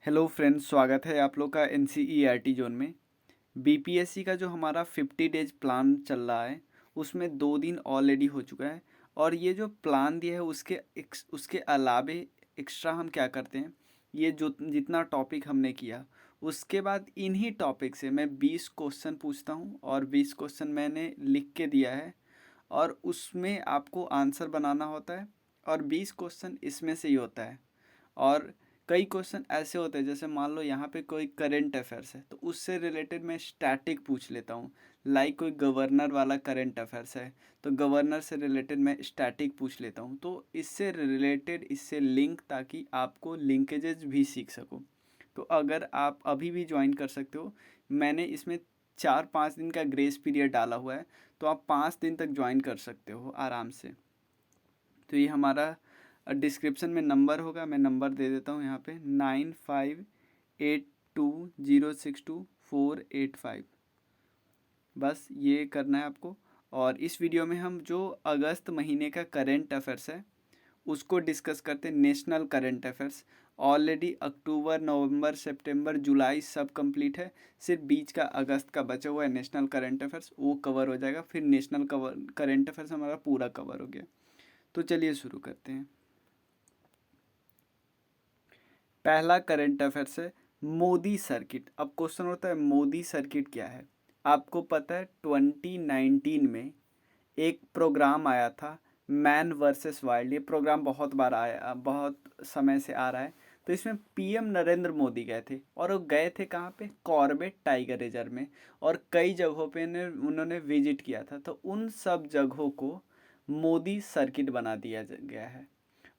Hello friends, स्वागत है आप लोग का एनसीईआरटी जोन में। बीपीएससी का जो हमारा 50 डेज प्लान चल रहा है उसमें 2 दिन ऑलरेडी हो चुका है। और ये जो प्लान दिया है उसके अलावे एक्स्ट्रा हम क्या करते हैं, ये जो जितना टॉपिक हमने किया उसके बाद इन्हीं टॉपिक से मैं 20 क्वेश्चन पूछता हूँ और 20 क्वेश्चन मैंने लिख के दिया है और उसमें आपको आंसर बनाना होता है। और 20 क्वेश्चन इसमें से ही होता है। और कई क्वेश्चन ऐसे होते हैं, जैसे मान लो यहाँ पे कोई करंट अफेयर्स है तो उससे रिलेटेड मैं स्टैटिक पूछ लेता हूँ। लाइक कोई गवर्नर वाला करंट अफेयर्स है तो गवर्नर से रिलेटेड मैं स्टैटिक पूछ लेता हूँ। तो इससे रिलेटेड, इससे लिंक, ताकि आपको लिंकेजेस भी सीख सको। तो अगर आप अभी भी ज्वाइन कर सकते हो, मैंने इसमें 4-5 दिन का ग्रेस पीरियड डाला हुआ है, तो आप 5 दिन तक ज्वाइन कर सकते हो आराम से। तो ये हमारा डिस्क्रिप्शन में नंबर होगा, मैं नंबर दे देता हूँ यहाँ पे 9582062485। बस ये करना है आपको। और इस वीडियो में हम जो अगस्त महीने का करंट अफेयर्स है उसको डिस्कस करते हैं, नेशनल करंट अफेयर्स। ऑलरेडी अक्टूबर, नवंबर, सितंबर, जुलाई सब कंप्लीट है। सिर्फ बीच का अगस्त का बचा हुआ है नेशनल करंट अफेयर्स, वो कवर हो जाएगा। फिर नेशनल करंट अफेयर्स हमारा पूरा कवर हो गया। तो चलिए शुरू करते हैं। पहला करंट अफेयर्स है मोदी सर्किट। अब क्वेश्चन होता है मोदी सर्किट क्या है। आपको पता है 2019 में एक प्रोग्राम आया था, मैन वर्सेस वाइल्ड। ये प्रोग्राम बहुत बार आया, बहुत समय से आ रहा है। तो इसमें पीएम नरेंद्र मोदी गए थे और वो गए थे कहाँ पे, कॉर्बेट टाइगर रिजर्व में। और कई जगहों पे उन्होंने विजिट किया था। तो उन सब जगहों को मोदी सर्किट बना दिया गया है।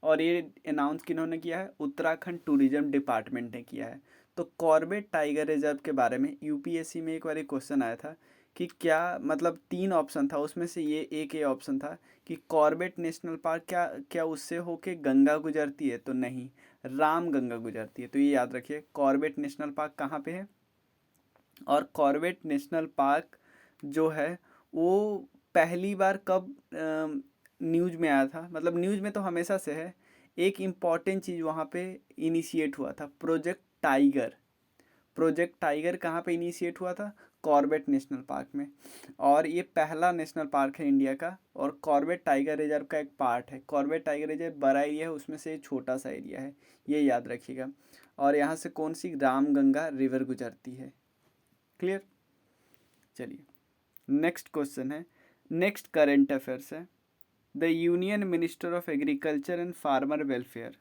और ये अनाउंस किन्होंने किया है, उत्तराखंड टूरिज्म डिपार्टमेंट ने किया है। तो कॉर्बेट टाइगर रिजर्व के बारे में यूपीएससी में एक बार क्वेश्चन आया था कि क्या, मतलब 3 ऑप्शन था उसमें से ये एक ऑप्शन था कि कॉर्बेट नेशनल पार्क क्या क्या उससे होके गंगा गुजरती है, तो नहीं, राम गंगा गुजरती है। तो ये याद रखिए, कॉर्बेट नेशनल पार्क कहाँ पे है। और कॉर्बेट नेशनल पार्क जो है वो पहली बार कब न्यूज़ में आया था, मतलब न्यूज़ में तो हमेशा से है। एक इम्पॉर्टेंट चीज़ वहाँ पे इनिशिएट हुआ था, प्रोजेक्ट टाइगर। प्रोजेक्ट टाइगर कहाँ पे इनिशिएट हुआ था, कॉर्बेट नेशनल पार्क में। और ये पहला नेशनल पार्क है इंडिया का। और कॉर्बेट टाइगर रिजर्व का एक पार्ट है। कॉर्बेट टाइगर रिजर्व बड़ा एरिया है, उसमें से छोटा सा एरिया है, ये याद रखिएगा। और यहाँ से कौन सी रामगंगा रिवर गुजरती है। क्लियर। चलिए नेक्स्ट क्वेश्चन है, नेक्स्ट करंट अफेयर्स है। The union minister of agriculture and farmer welfare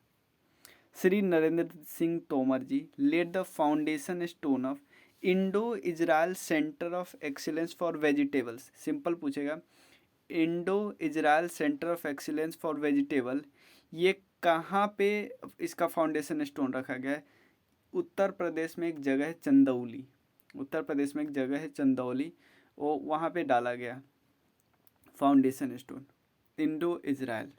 Shri Narendra Singh Tomar ji led the foundation stone of Indo Israel centre of excellence for vegetables. Simple पूछेगा, Indo Israel centre of excellence for vegetable ये कहाँ पे इसका foundation stone रखा गया है। उत्तर प्रदेश में एक जगह है चंदौली। उत्तर प्रदेश में एक जगह है चंदौली, वो वहाँ पे डाला गया फाउंडेशन स्टोन, इंडो इजराइल।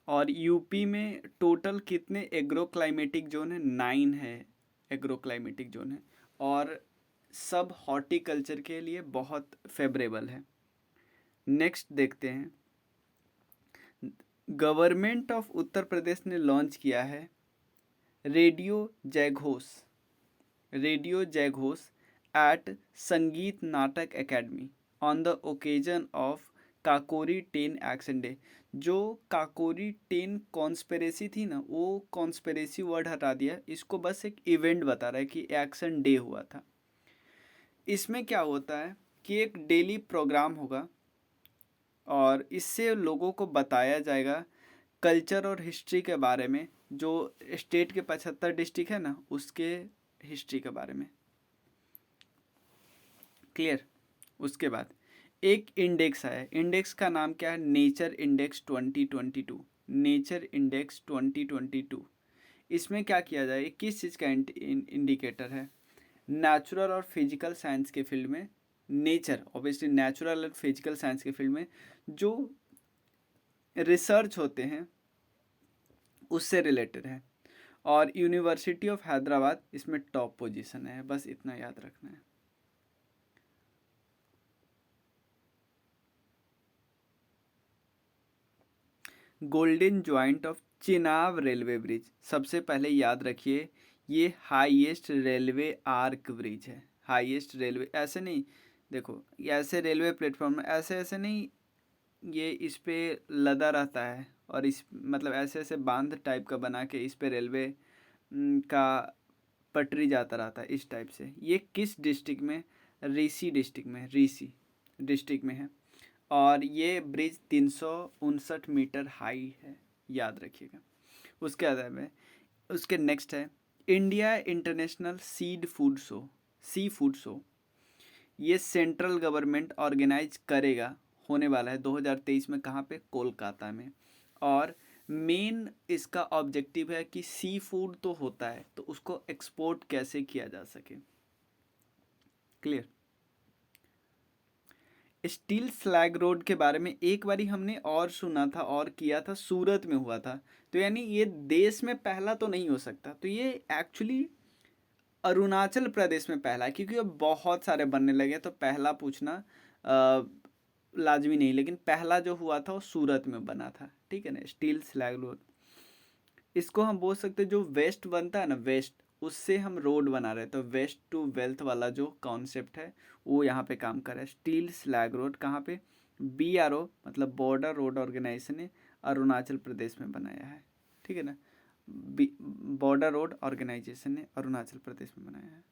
और यूपी में टोटल कितने एग्रो क्लाइमेटिक जोन है, 9 है एग्रो क्लाइमेटिक जोन है। और सब हॉर्टिकल्चर के लिए बहुत फेवरेबल है। नेक्स्ट देखते हैं, गवर्नमेंट ऑफ उत्तर प्रदेश ने लॉन्च किया है रेडियो जयघोष। रेडियो जयघोष एट संगीत नाटक academy on the occasion of Kakori 10 action day. जो काकोरी 10 कॉन्स्पेरेसी थी ना, वो कॉन्स्पेरेसी वर्ड हटा दिया, इसको बस एक इवेंट बता रहा है कि एक्शन डे हुआ था। इसमें क्या होता है कि एक डेली प्रोग्राम होगा और इससे लोगों को बताया जाएगा कल्चर और हिस्ट्री के बारे में, जो स्टेट के 75 डिस्ट्रिक्ट है ना उसके हिस्ट्री के बारे में। क्लियर। उसके बाद एक इंडेक्स है, इंडेक्स का नाम क्या है, नेचर इंडेक्स 2022। Nature index 2022। इसमें क्या किया जाए, किस चीज़ का इंडिकेटर है, नेचुरल और फिजिकल साइंस के फील्ड में। नेचर ऑब्वियसली, नेचुरल और फिजिकल साइंस के फील्ड में जो रिसर्च होते हैं उससे रिलेटेड है। और यूनिवर्सिटी ऑफ हैदराबाद इसमें टॉप पोजीशन है, बस इतना याद रखना है। Golden joint of Chenab railway bridge, सबसे पहले याद रखिए ये हाईएस्ट रेलवे आर्क ब्रिज है। हाईएस्ट रेलवे, ऐसे नहीं, देखो ऐसे रेलवे प्लेटफॉर्म ऐसे ऐसे नहीं, ये इस पे लदा रहता है और इस मतलब ऐसे ऐसे बांध टाइप का बना के इस पे रेलवे का पटरी जाता रहता है इस टाइप से। ये किस डिस्ट्रिक्ट में? ऋषि डिस्ट्रिक्ट में, ऋषि डिस्ट्रिक्ट में है। और ये ब्रिज 359 मीटर हाई है, याद रखिएगा। उसके बाद में उसके नेक्स्ट है India international seed food show, sea food show. ये सेंट्रल गवर्नमेंट ऑर्गेनाइज करेगा, होने वाला है 2023 में। कहाँ पे? कोलकाता में। और मेन इसका ऑब्जेक्टिव है कि सी फूड तो होता है तो उसको एक्सपोर्ट कैसे किया जा सके। क्लियर? स्टील फ्लैग रोड के बारे में एक बारी हमने और सुना था और किया था, सूरत में हुआ था। तो यानी ये देश में पहला तो नहीं हो सकता, तो ये एक्चुअली अरुणाचल प्रदेश में पहला है, क्योंकि अब बहुत सारे बनने लगे तो पहला पूछना लाजमी नहीं, लेकिन पहला जो हुआ था वो सूरत में बना था। ठीक है ना, स्टील स्लैग रोड। इसको हम बोल सकते जो वेस्ट बनता है ना, वेस्ट, उससे हम रोड बना रहे हैं, तो वेस्ट टू वेल्थ वाला जो कॉन्सेप्ट है वो यहाँ पे काम कर रहा है। स्टील स्लैग रोड कहाँ पे? BRO मतलब बॉर्डर रोड ऑर्गेनाइजेशन ने अरुणाचल प्रदेश में बनाया है। ठीक है ना, बॉर्डर रोड ऑर्गेनाइजेशन ने अरुणाचल प्रदेश में बनाया है।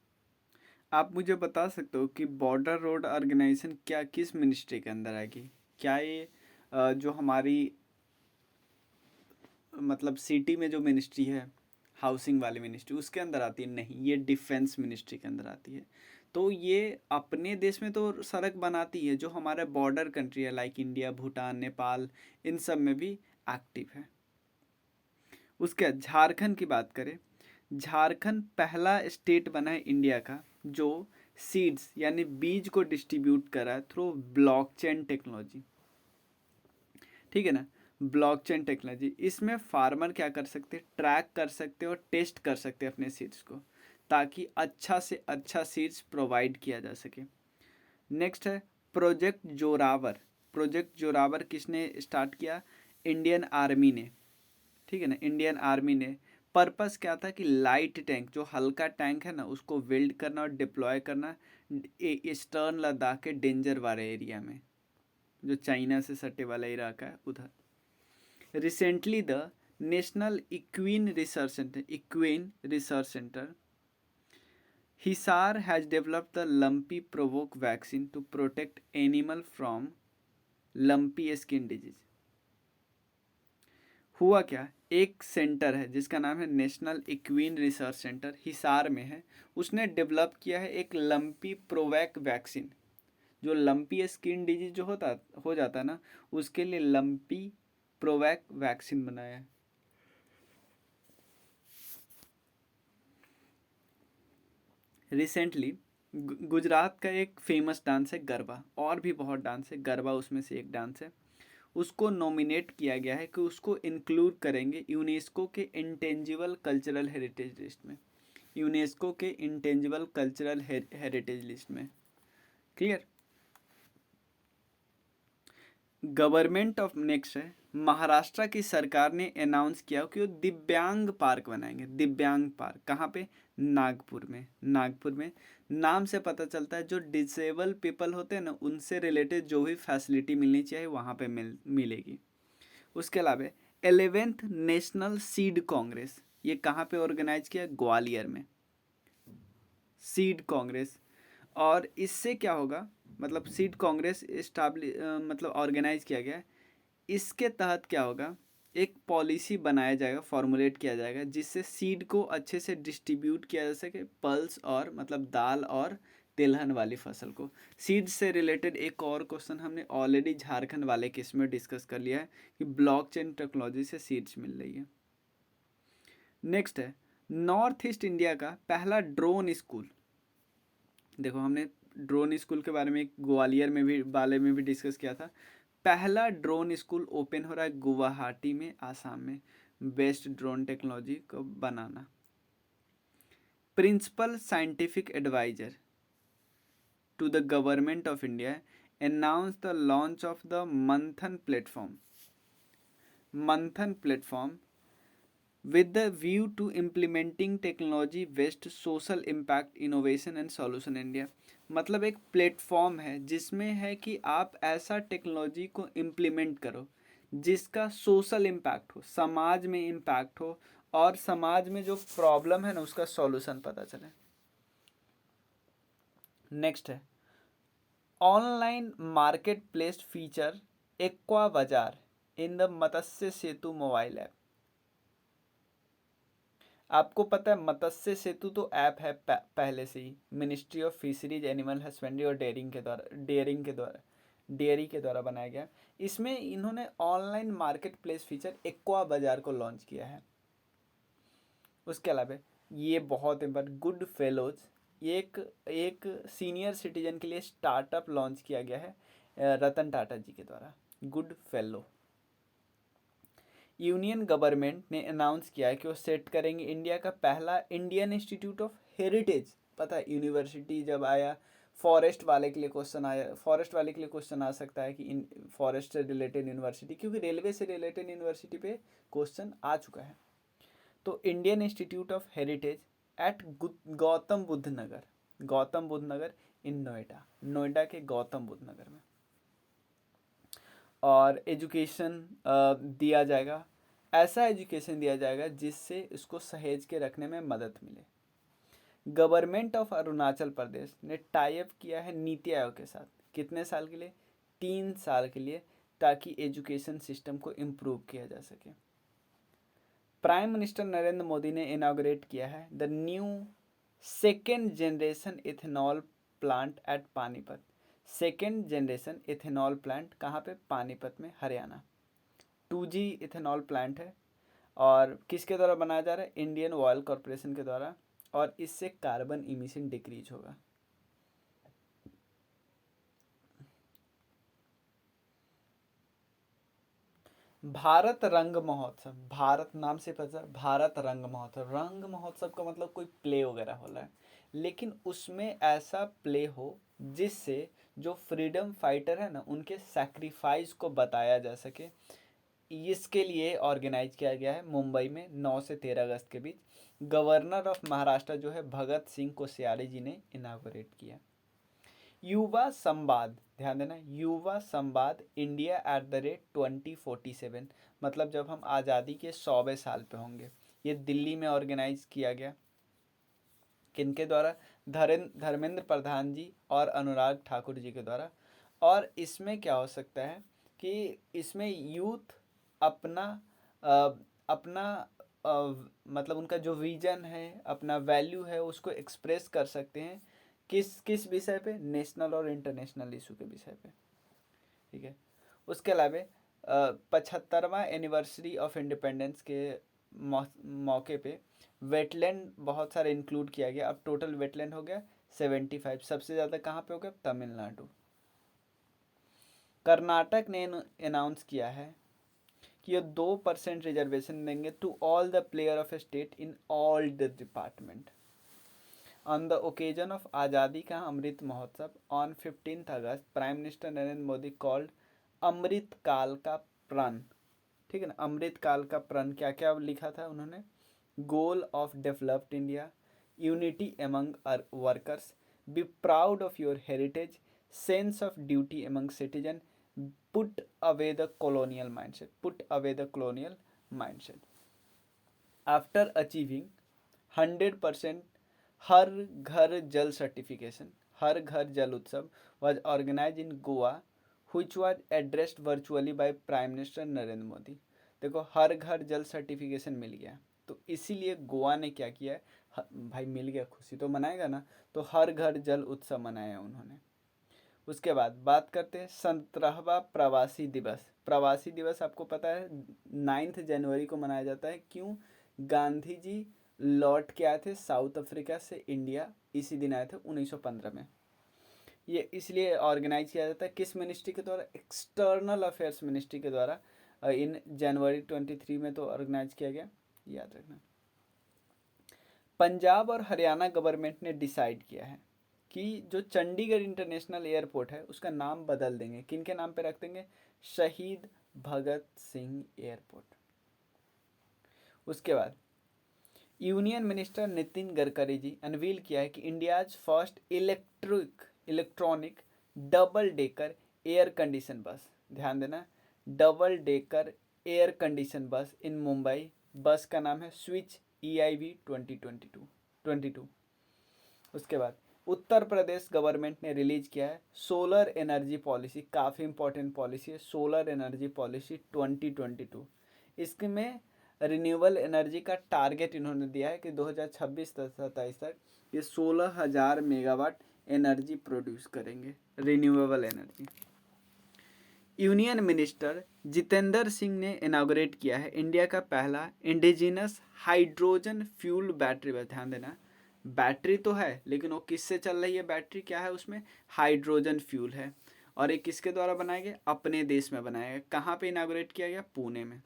आप मुझे बता सकते हो कि बॉर्डर रोड ऑर्गेनाइजेशन क्या किस मिनिस्ट्री के अंदर आएगी? क्या ये जो हमारी मतलब सिटी में जो मिनिस्ट्री है, हाउसिंग वाली मिनिस्ट्री, उसके अंदर आती है? नहीं, ये डिफेंस मिनिस्ट्री के अंदर आती है। तो ये अपने देश में तो सड़क बनाती है, जो हमारे बॉर्डर कंट्री है लाइक इंडिया, भूटान, नेपाल, इन सब में भी एक्टिव है। उसके बाद झारखंड की बात करें, झारखंड पहला स्टेट बना है इंडिया का जो सीड्स यानी बीज को डिस्ट्रीब्यूट करा है थ्रू ब्लॉकचेन टेक्नोलॉजी। ठीक है ना, ब्लॉकचेन टेक्नोलॉजी, इसमें फार्मर क्या कर सकते हैं? ट्रैक कर सकते हैं और टेस्ट कर सकते हैं अपने सीड्स को, ताकि अच्छा से अच्छा सीड्स प्रोवाइड किया जा सके। नेक्स्ट है प्रोजेक्ट जोरावर। प्रोजेक्ट जोरावर किसने स्टार्ट किया? इंडियन आर्मी ने। ठीक है ना, इंडियन आर्मी ने। पर्पस क्या था कि लाइट टैंक, जो हल्का टैंक है ना, उसको बिल्ड करना और डिप्लॉय करना ईस्टर्न लद्दाख के डेंजर वाले एरिया में, जो चाइना से सटे वाला इलाका है उधर। Recently, the National Equine Research Center, Hisar has developed the lumpy provoke vaccine to protect animal from lumpy skin disease. हुआ क्या? एक सेंटर है जिसका नाम है national equine research centre, Hisar में है। उसने डेवलप किया है एक लंपी प्रोवैक वैक्सीन, जो लंपी स्किन डिजीज जो हो जाता है ना, उसके लिए लंपी प्रोवैक वैक्सीन बनाया है। रिसेंटली गुजरात का एक फेमस डांस है गरबा, और भी बहुत डांस है, गरबा उसमें से एक डांस है। उसको नॉमिनेट किया गया है कि उसको इंक्लूड करेंगे यूनेस्को के इंटेंजिबल कल्चरल हेरिटेज लिस्ट में, यूनेस्को के इंटेंजिबल कल्चरल हेरिटेज लिस्ट में। क्लियर? गवर्नमेंट ऑफ नेक्स्ट है, महाराष्ट्र की सरकार ने अनाउंस किया कि वो दिव्यांग पार्क बनाएंगे। दिव्यांग पार्क कहाँ पे? नागपुर में। नागपुर में नाम से पता चलता है जो डिसेबल पीपल होते हैं ना, उनसे रिलेटेड जो भी फैसिलिटी मिलनी चाहिए वहाँ पे मिलेगी। उसके अलावा 11th नेशनल सीड कांग्रेस, ये कहाँ पे ऑर्गेनाइज किया? ग्वालियर में, सीड कांग्रेस। और इससे क्या होगा, मतलब सीड कांग्रेस मतलब ऑर्गेनाइज किया गया है। इसके तहत क्या होगा? एक पॉलिसी बनाया जाएगा, फॉर्मुलेट किया जाएगा, जिससे सीड को अच्छे से डिस्ट्रीब्यूट किया जा सके, पल्स और मतलब दाल और तिलहन वाली फसल को। सीड से रिलेटेड एक और क्वेश्चन हमने ऑलरेडी झारखंड वाले केस में डिस्कस कर लिया है कि ब्लॉकचेन टेक्नोलॉजी से सीड्स मिल रही है। नेक्स्ट है नॉर्थ ईस्ट इंडिया का पहला ड्रोन स्कूल। देखो हमने ड्रोन स्कूल के बारे में ग्वालियर में भी डिस्कस किया था। पहला ड्रोन स्कूल ओपन हो रहा है गुवाहाटी में, आसाम में, बेस्ट ड्रोन टेक्नोलॉजी को बनाना। Principal scientific adviser to the government of India announce the launch of the Manthan platform. Manthan platform with the view to implementing technology based social impact innovation and solution India। मतलब एक platform है जिसमें है कि आप ऐसा टेक्नोलॉजी को इम्प्लीमेंट करो जिसका सोशल इम्पैक्ट हो, समाज में इम्पैक्ट हो और समाज में जो प्रॉब्लम है ना उसका सॉल्यूशन पता चले। नेक्स्ट है online market place feature aqua Bazaar in the Matsya Setu mobile app. आपको पता है मत्स्य सेतु तो ऐप है पहले से ही ministry of fisheries animal husbandry और डेयरी के द्वारा बनाया गया। इसमें इन्होंने online market place feature aqua Bazaar को लॉन्च किया है। उसके अलावा ये बहुत इम्पोर्टेंट गुड फेलोज एक सीनियर सिटीजन के लिए स्टार्टअप लॉन्च किया गया है रतन टाटा जी के द्वारा, गुड फेलो। यूनियन गवर्नमेंट ने अनाउंस किया है कि वो सेट करेंगे इंडिया का पहला इंडियन इंस्टीट्यूट ऑफ हेरिटेज। पता है यूनिवर्सिटी जब आया फॉरेस्ट वाले के लिए क्वेश्चन आया, फॉरेस्ट वाले के लिए क्वेश्चन आ सकता है कि इन फॉरेस्ट से रिलेटेड यूनिवर्सिटी, क्योंकि रेलवे से रिलेटेड यूनिवर्सिटी पे क्वेश्चन आ चुका है। तो Indian institute of heritage at Gautam Buddh Nagar in Noida के गौतम बुद्ध नगर में। और एजुकेशन दिया जाएगा, ऐसा एजुकेशन दिया जाएगा जिससे इसको सहेज के रखने में मदद मिले। गवर्नमेंट ऑफ अरुणाचल प्रदेश ने टाई अप किया है नीति आयोग के साथ, कितने साल के लिए? 3 साल के लिए, ताकि एजुकेशन सिस्टम को इम्प्रूव किया जा सके। प्राइम मिनिस्टर नरेंद्र मोदी ने इनाग्रेट किया है the new second generation ethanol plant at Panipat. Second generation ethanol plant कहाँ पे? पानीपत में, हरियाणा। 2G इथेनॉल प्लांट है और किसके द्वारा बनाया जा रहा है? इंडियन ऑयल कॉरपोरेशन के द्वारा, और इससे कार्बन इमिशन डिक्रीज होगा। भारत रंग महोत्सव, भारत नाम से पता, भारत रंग महोत्सव। रंग महोत्सव का मतलब कोई प्ले वगैरह हो रहा है, लेकिन उसमें ऐसा प्ले हो जिससे जो फ्रीडम फाइटर है ना उनके सैक्रिफाइस को बताया जा सके। इसके लिए ऑर्गेनाइज किया गया है मुंबई में 9 से 13 अगस्त के बीच। गवर्नर ऑफ महाराष्ट्र जो है भगत सिंह कोश्यारी जी ने इनागोरेट किया। युवा संवाद, ध्यान देना, युवा संवाद इंडिया @ 2047, मतलब जब हम आज़ादी के 100वें साल पे होंगे। ये दिल्ली में ऑर्गेनाइज किया गया, किनके द्वारा? धर्मेंद्र प्रधान जी और अनुराग ठाकुर जी के द्वारा। और इसमें क्या हो सकता है कि इसमें यूथ अपना अपना मतलब उनका जो विजन है, अपना वैल्यू है, उसको एक्सप्रेस कर सकते हैं। किस किस विषय पे? नेशनल और इंटरनेशनल इशू के विषय पे, ठीक है। उसके अलावा 75वां एनिवर्सरी ऑफ इंडिपेंडेंस के मौके पे वेटलैंड बहुत सारे इंक्लूड किया गया। अब टोटल वेटलैंड हो गया 75। सबसे ज़्यादा कहाँ पे हो गया? तमिलनाडु। कर्नाटक ने अनाउंस किया है कि ये 2% रिजर्वेशन देंगे to all the player of state in all the department. On the occasion of Azadi ka Amrit Mahotsav on 15 August, prime minister Narendra Modi called Amrit Kaal का प्रण, ठीक है ना। अमृत काल का प्रण क्या क्या लिखा था उन्होंने? Goal of developed India, unity among workers, be proud of your heritage, sense of duty among citizen, put away the colonial mindset, put away the colonial mindset. After achieving 100% Har Ghar Jal certification, Har Ghar Jal Utsav was organise in Goa which was addressed virtually by prime minister Narendra Modi. देखो हर Ghar Jal certification मिल गया, तो इसीलिए गोवा ने क्या किया है, भाई मिल गया खुशी तो मनाएगा ना, तो हर घर जल उत्सव मनाया उन्होंने। उसके बाद बात करते हैं 17वां प्रवासी दिवस। प्रवासी दिवस आपको पता है 9 जनवरी को मनाया जाता है। क्यों? गांधी जी लौट के आए थे साउथ अफ्रीका से इंडिया, इसी दिन आए थे 1915 में। ये इसलिए ऑर्गेनाइज किया जाता है किस मिनिस्ट्री के द्वारा? एक्सटर्नल अफेयर्स मिनिस्ट्री के द्वारा। इन जनवरी 23 में तो ऑर्गेनाइज किया गया, याद रखना। पंजाब और हरियाणा गवर्नमेंट ने डिसाइड किया है कि जो चंडीगढ़ इंटरनेशनल एयरपोर्ट है उसका नाम बदल देंगे। किन के नाम पे रख देंगे? शहीद भगत सिंह एयरपोर्ट। उसके बाद union minister Nitin Gadkari ji unveil किया है कि India's first electronic double decker air condition बस, ध्यान देना, डबल डेकर एयर कंडीशन बस इन मुंबई। बस का नाम है स्विच EIV 2022। उसके बाद उत्तर प्रदेश गवर्नमेंट ने रिलीज किया है सोलर एनर्जी पॉलिसी, काफ़ी इंपॉर्टेंट पॉलिसी है सोलर एनर्जी पॉलिसी 2022। इसमें रिन्यूएबल एनर्जी का टारगेट इन्होंने दिया है कि 2026-27 तक ये 16,000 मेगावाट एनर्जी प्रोड्यूस करेंगे, renewable energy. Union minister Jitendra Singh ने इनाग्रेट किया है इंडिया का पहला इंडिजिनस हाइड्रोजन फ्यूल बैटरी बस, ध्यान देना, बैटरी तो है लेकिन वो किससे चल रही है बैटरी, क्या है उसमें, हाइड्रोजन फ्यूल है। और ये किसके द्वारा बनाया गया, अपने देश में बनाया गया। कहाँ पे इनाग्रेट किया गया, पुणे में।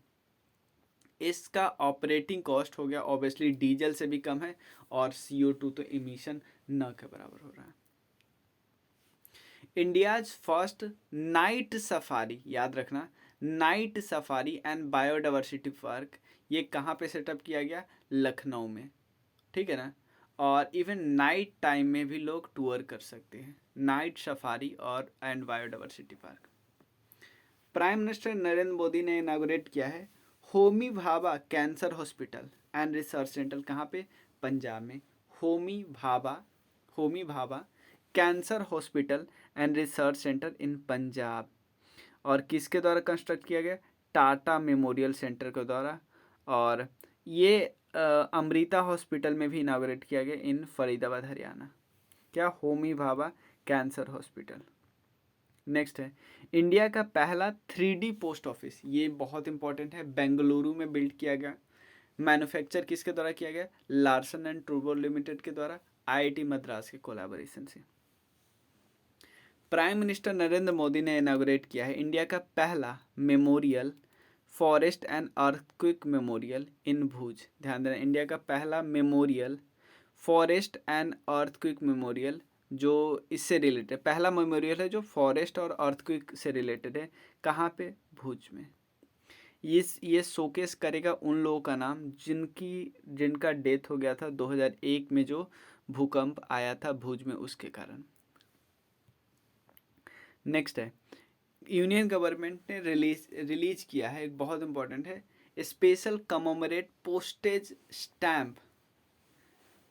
इसका ऑपरेटिंग कॉस्ट हो गया ऑब्वियसली डीजल से भी कम है और CO2 तो इमिशन न के बराबर हो रहा है। इंडियाज फर्स्ट नाइट सफारी, याद रखना, night safari and biodiversity park, ये कहाँ पे सेटअप किया गया, लखनऊ में, ठीक है ना। और इवन नाइट टाइम में भी लोग टूर कर सकते हैं, नाइट सफारी और and biodiversity park. Prime minister Narendra Modi ने इनाग्रेट किया है Homi Bhabha cancer hospital and research centre, कहाँ पे, पंजाब में। Homi Bhabha cancer hospital and research centre in Punjab. और किसके द्वारा कंस्ट्रक्ट किया गया, टाटा मेमोरियल सेंटर के द्वारा। और ये अमृता हॉस्पिटल में भी इनाग्रेट किया गया इन फरीदाबाद हरियाणा, क्या, Homi Bhabha cancer hospital. Next है इंडिया का पहला 3D पोस्ट ऑफिस, ये बहुत इंपॉर्टेंट है, बेंगलुरु में बिल्ड किया गया। मैन्युफैक्चर किसके द्वारा किया गया, लार्सन एंड टूब्रो लिमिटेड के द्वारा, IIT मद्रास के कोलैबोरेशन से। प्राइम मिनिस्टर नरेंद्र मोदी ने इनाग्रेट किया है इंडिया का पहला memorial forest and earthquake memorial in Bhuj, ध्यान देना, इंडिया का पहला memorial forest and earthquake memorial जो इससे रिलेटेड, पहला मेमोरियल है जो फॉरेस्ट और अर्थक्वेक से रिलेटेड है, कहाँ पे, भुज में। ये शोकेस करेगा उन लोगों का नाम जिनका डेथ हो गया था 2001 में जो भूकंप आया था भुज में, उसके कारण। नेक्स्ट है यूनियन गवर्नमेंट ने रिलीज किया है, एक बहुत इंपॉर्टेंट है, स्पेशल कमोमरेट पोस्टेज स्टैम्प।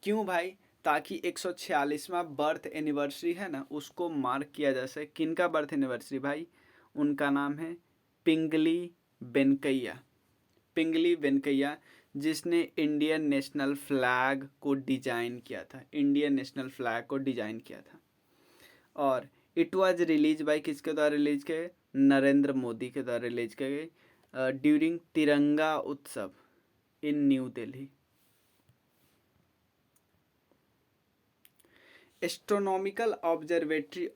क्यों भाई, ताकि 146वां बर्थ एनिवर्सरी है ना, उसको मार्क किया जा सके। किनका बर्थ एनिवर्सरी भाई, उनका नाम है पिंगली वेंकैया, पिंगली वेंकैया, जिसने इंडियन नेशनल फ्लैग को डिजाइन किया था, इंडियन नेशनल फ्लैग को डिजाइन किया था। और इट वाज रिलीज बाय किसके द्वारा रिलीज किए, नरेंद्र मोदी के द्वारा रिलीज किए गए during Tiranga Utsav in new Delhi. Astronomical observatory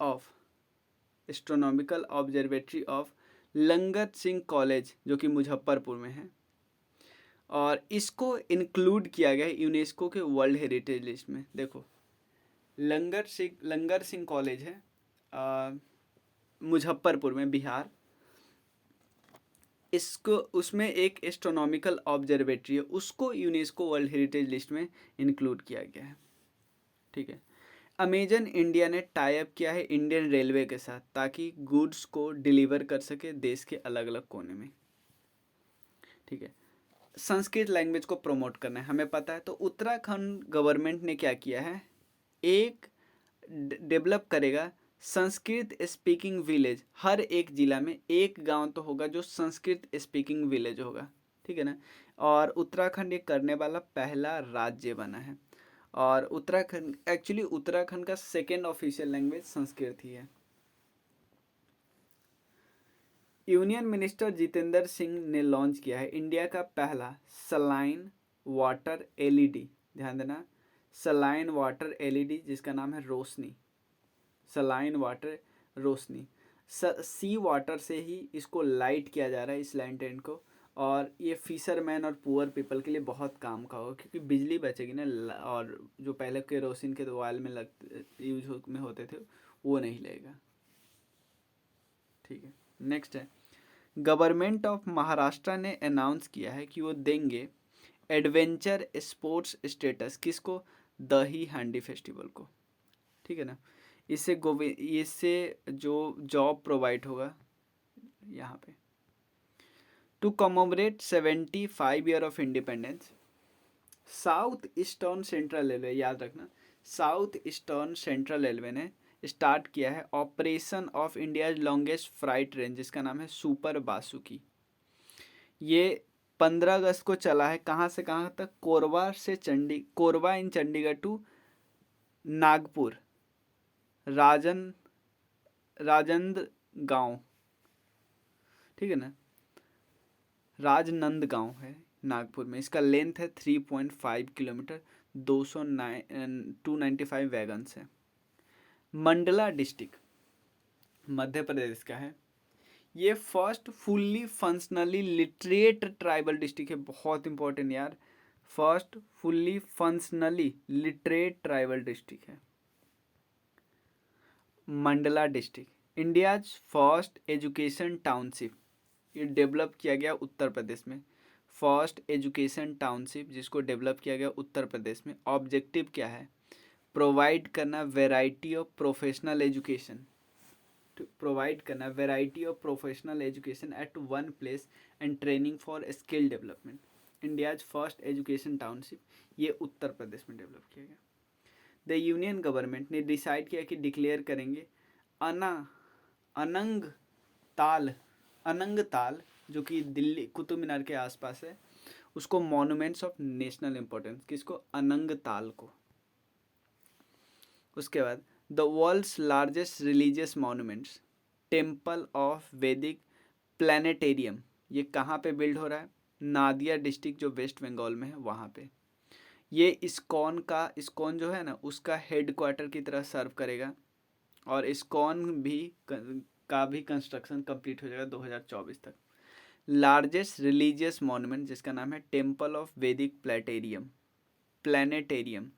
of Langat Singh college जो कि मुजफ्फरपुर में है, और इसको इंक्लूड किया गया है यूनेस्को के वर्ल्ड हेरिटेज लिस्ट में। देखो लंगर सिंह कॉलेज है मुजफ्फरपुर में, बिहार। इसको उसमें एक एस्ट्रोनॉमिकल ऑब्जर्वेटरी है, उसको यूनेस्को वर्ल्ड हेरिटेज लिस्ट में इंक्लूड किया गया है, ठीक है। अमेजन इंडिया ने टाई अप किया है इंडियन रेलवे के साथ ताकि गुड्स को डिलीवर कर सके देश के अलग अलग कोने में, ठीक है। संस्कृत लैंग्वेज को प्रमोट करना है, हमें पता है। तो उत्तराखंड गवर्नमेंट ने क्या किया है, एक डेवलप करेगा संस्कृत स्पीकिंग विलेज, हर एक जिला में एक गांव तो होगा जो संस्कृत स्पीकिंग विलेज होगा, ठीक है ना। और उत्तराखंड ये करने वाला पहला राज्य बना है। और उत्तराखंड का सेकेंड ऑफिशियल लैंग्वेज संस्कृत ही है। यूनियन मिनिस्टर जितेंद्र सिंह ने लॉन्च किया है इंडिया का पहला सलाइन वाटर LED, ध्यान देना, सलाइन वाटर LED जिसका नाम है रोशनी, सलाइन वाटर रोशनी। सी वाटर से ही इसको लाइट किया जा रहा है, इस लैंटेन को। और ये फिशरमैन और पुअर पीपल के लिए बहुत काम का होगा क्योंकि बिजली बचेगी ना, और जो पहले केरोसिन के तो ऑयल में यूज में होते थे वो नहीं लगेगा, ठीक है। नेक्स्ट है गवर्नमेंट ऑफ महाराष्ट्र ने अनाउंस किया है कि वो देंगे एडवेंचर स्पोर्ट्स स्टेटस किसको? दही हांडी फेस्टिवल को, ठीक है ना। इससे जो जॉब प्रोवाइड होगा यहाँ पे। To commemorate 75 year of independence, south eastern central railway, याद रखना, साउथ ईस्टर्न सेंट्रल रेलवे ने स्टार्ट किया है operation of India longest freight train, जिसका नाम है सुपर बासुकी। ये 15 अगस्त को चला है। कहाँ से कहाँ तक? कोरबा इन चंडीगढ़ टू नागपुर राजनंद गांव, ठीक है ना, राजनंद गांव है नागपुर में। इसका लेंथ है 3.5 किलोमीटर, 295 वैगन्स है। मंडला डिस्ट्रिक्ट मध्य प्रदेश का है। ये first fully functionally literate tribal district है, बहुत इंपॉर्टेंट यार। First fully functionally literate tribal district है Mandla district. India's first education township, ये डेवलप किया गया उत्तर प्रदेश में। फर्स्ट एजुकेशन टाउनशिप जिसको डेवलप किया गया उत्तर प्रदेश में। ऑब्जेक्टिव क्या है? प्रोवाइड करना variety of professional education, provide करना variety of professional education at one place and training for skill development. India's first education township ये उत्तर प्रदेश में डेवलप किया गया। द यूनियन गवर्नमेंट ने डिसाइड किया कि डिक्लेयर करेंगे अनंग ताल जो कि दिल्ली कुतुब मीनार के आसपास है, उसको मॉन्यूमेंट्स ऑफ नेशनल इंपॉर्टेंस, किसको? अनंग ताल को। उसके बाद the world's largest religious monuments, temple of Vedic planetarium, ये कहाँ पे बिल्ड हो रहा है? नादिया डिस्ट्रिक्ट जो वेस्ट बंगाल में है वहाँ पे। ये इस्कॉन जो है ना उसका हेड क्वार्टर की तरह सर्व करेगा, और इस्कॉन का भी कंस्ट्रक्शन कंप्लीट हो जाएगा 2024 तक। लार्जेस्ट रिलीजियस मॉन्यूमेंट जिसका नाम है temple of Vedic planetarium.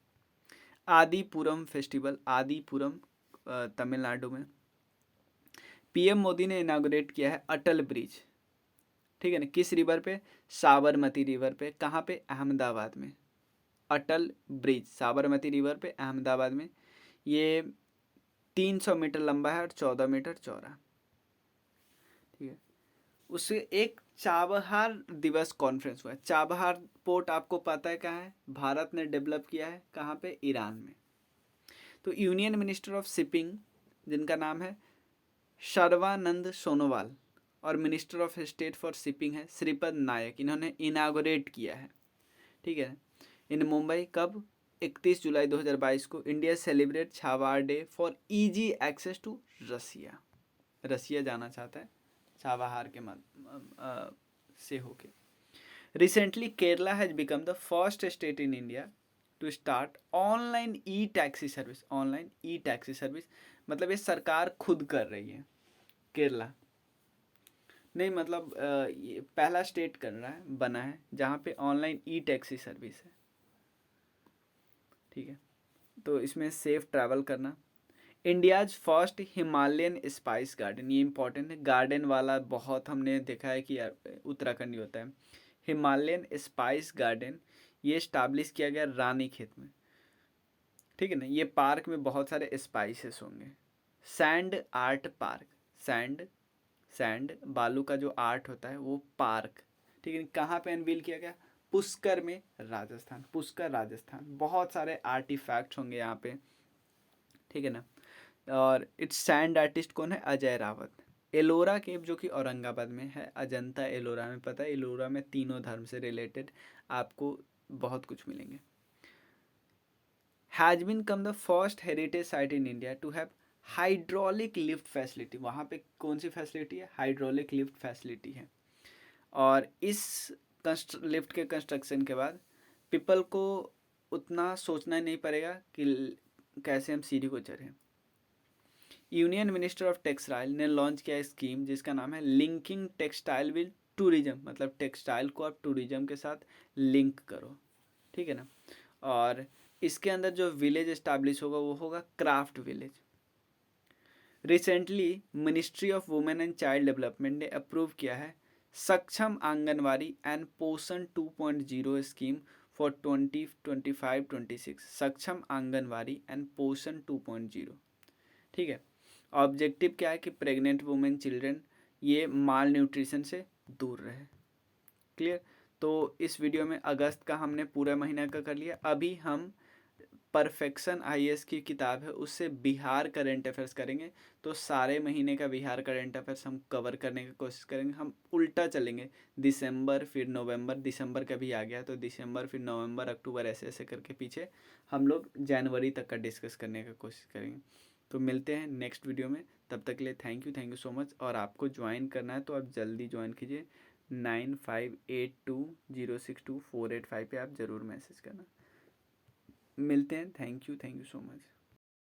Adipuram festival, Adipuram Tamil Nadu में। पीएम मोदी ने इनागुरेट किया है अटल ब्रिज, ठीक है ना, किस रिवर पे? साबरमती रिवर पे। कहाँ पे? अहमदाबाद में। अटल ब्रिज साबरमती रिवर पे अहमदाबाद में। ये 300 मीटर लंबा है और 14 मीटर चौड़ा, ठीक है। उससे एक चाबहार दिवस कॉन्फ्रेंस हुआ है। चाबहार पोर्ट आपको पता है कहाँ है? भारत ने डेवलप किया है, कहाँ पे? ईरान में। तो यूनियन मिनिस्टर ऑफ शिपिंग जिनका नाम है सर्बानंद सोनोवाल, और minister of state for shipping है श्रीपद नायक, इन्होंने इनागोरेट किया है, ठीक है। इन मुंबई कब? 31 जुलाई 2022 को। India celebrate Chabahar day for easy access to Russia, Russia जाना चाहता है छाबाहार के से होके। Recently Kerala has become the first state in India to start online e taxi service. Online e taxi service मतलब ये सरकार खुद कर रही है, केरला नहीं, मतलब ये पहला स्टेट कर रहा है, बना है जहाँ पे ऑनलाइन ई टैक्सी सर्विस है, ठीक है। तो इसमें सेफ ट्रैवल करना। India's first Himalayan spice garden, ये इंपॉर्टेंट है, गार्डन वाला बहुत हमने देखा है कि उत्तराखंड ही होता है। हिमालयन स्पाइस गार्डन ये इस्टाब्लिश किया गया रानीखेत में, ठीक है ना। ये पार्क में बहुत सारे स्पाइसेस होंगे। सैंड आर्ट पार्क, सैंड बालू का जो आर्ट होता है वो पार्क, ठीक है। कहाँ पे अनवील किया गया? पुष्कर में, राजस्थान, पुष्कर राजस्थान। बहुत सारे आर्टिफैक्ट्स होंगे यहाँ पे, ठीक है ना। और इट्स सैंड आर्टिस्ट कौन है? अजय रावत। एलोरा केव जो कि औरंगाबाद में है, अजंता एलोरा में, पता है एलोरा में तीनों धर्म से रिलेटेड आपको बहुत कुछ मिलेंगे। Has been come the first heritage site in India to have hydraulic lift facility. वहाँ पे कौन सी फैसिलिटी है? हाइड्रोलिक लिफ्ट फैसिलिटी है। और इस लिफ्ट के कंस्ट्रक्शन के बाद पीपल को उतना सोचना नहीं पड़ेगा कि कैसे हम सीढ़ी को चढ़ें। यूनियन मिनिस्टर ऑफ टेक्सटाइल ने लॉन्च किया स्कीम जिसका नाम है लिंकिंग टेक्सटाइल विद टूरिज्म, मतलब टेक्सटाइल को आप टूरिज्म के साथ लिंक करो, ठीक है ना। और इसके अंदर जो विलेज इस्टेब्लिश होगा वो होगा craft village. Recently ministry of women and child development ने अप्रूव किया है सक्षम आंगनवाड़ी एंड पोषण 2.0 स्कीम फॉर 2025-26। सक्षम आंगनवाड़ी एंड पोषण 2.0। ठीक है। ऑब्जेक्टिव क्या है कि प्रेग्नेंट वुमेन चिल्ड्रन ये माल न्यूट्रिशन से दूर रहे। क्लियर। तो इस वीडियो में अगस्त का हमने पूरा महीना का कर लिया। अभी हम परफेक्शन आईएएस की किताब है उससे बिहार करंट अफेयर्स करेंगे। तो सारे महीने का बिहार करंट अफेयर्स हम कवर करने की कोशिश करेंगे। हम उल्टा चलेंगे, दिसंबर फिर नवंबर, दिसंबर का भी आ गया तो दिसंबर फिर नवंबर अक्टूबर ऐसे ऐसे करके पीछे हम लोग जनवरी तक का डिस्कस करने की कोशिश करेंगे। तो मिलते हैं नेक्स्ट वीडियो में, तब तक के लिए थैंक यू सो मच। और आपको ज्वाइन करना है तो आप जल्दी ज्वाइन कीजिए, 9582062485 पे आप ज़रूर मैसेज करना। मिलते हैं। Thank you so much.